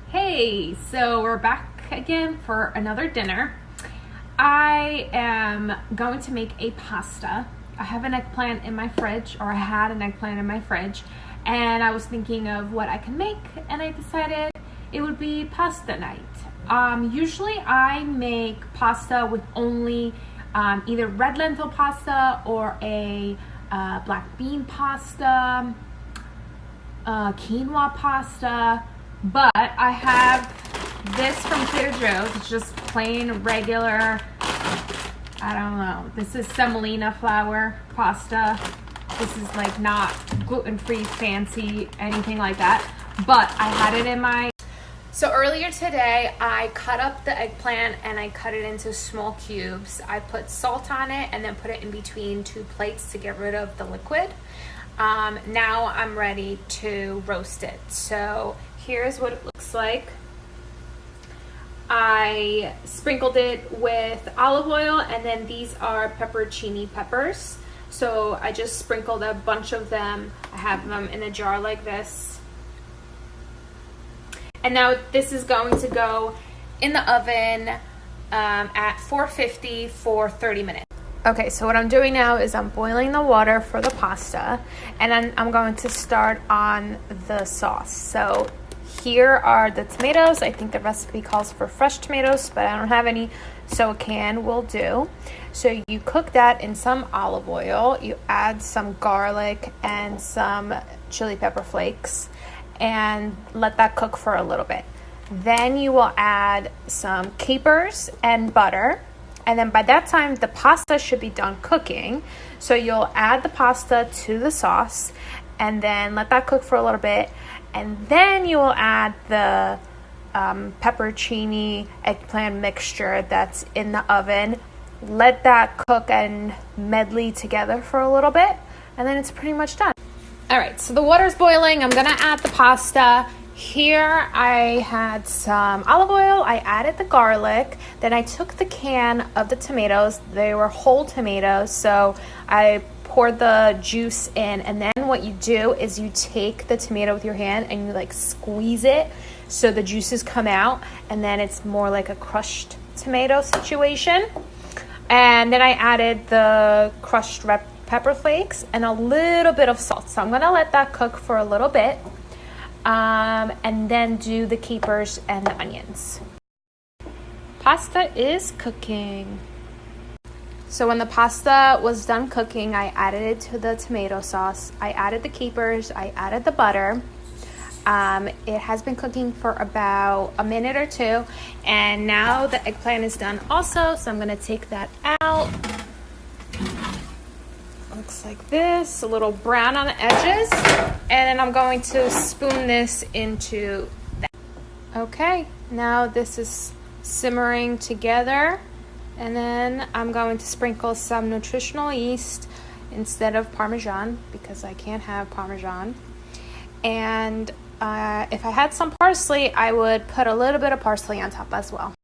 Hey, so we're back again for another dinner. I am going to make a pasta. I have an eggplant in my fridge, or I had an eggplant in my fridge, and I was thinking of what I can make, and I decided it would be pasta night. Usually I make pasta with only either red lentil pasta or a black bean pasta, quinoa pasta, but I have this from Trader Joe's. It's just plain regular, I don't know, this is semolina flour pasta. This is like not gluten-free, fancy, anything like that, but I had it in my... So earlier today, I cut up the eggplant and I cut it into small cubes. I put salt on it and then put it in between two plates to get rid of the liquid. Now I'm ready to roast it. So here's what it looks like. I sprinkled it with olive oil, and then these are pepperoncini peppers. So I just sprinkled a bunch of them. I have them in a jar like this. And now this is going to go in the oven at 450 for 30 minutes. Okay, so what I'm doing now is I'm boiling the water for the pasta, and then I'm going to start on the sauce. So here are the tomatoes. I think the recipe calls for fresh tomatoes, but I don't have any, so a can will do. So you cook that in some olive oil. You add some garlic and some chili pepper flakes and let that cook for a little bit. Then you will add some capers and butter. And then by that time, the pasta should be done cooking. So you'll add the pasta to the sauce and then let that cook for a little bit. And then you will add the pepperoncini eggplant mixture that's in the oven. Let that cook and medley together for a little bit. And then it's pretty much done. All right, so the water's boiling. I'm gonna add the pasta. Here I had some olive oil, I added the garlic, then I took the can of the tomatoes. They were whole tomatoes, so I poured the juice in, and then what you do is you take the tomato with your hand and you like squeeze it so the juices come out, and then it's more like a crushed tomato situation. And then I added the crushed red pepper flakes and a little bit of salt. So I'm gonna let that cook for a little bit. And then do the capers and the onions. Pasta is cooking. So when the pasta was done cooking, I added it to the tomato sauce. I added the capers, I added the butter. It has been cooking for about a minute or two, and now the eggplant is done also, so I'm gonna take that out. Looks like this, a little brown on the edges, and then I'm going to spoon this into that. Okay, now this is simmering together, and then I'm going to sprinkle some nutritional yeast instead of Parmesan because I can't have Parmesan. And if I had some parsley, I would put a little bit of parsley on top as well.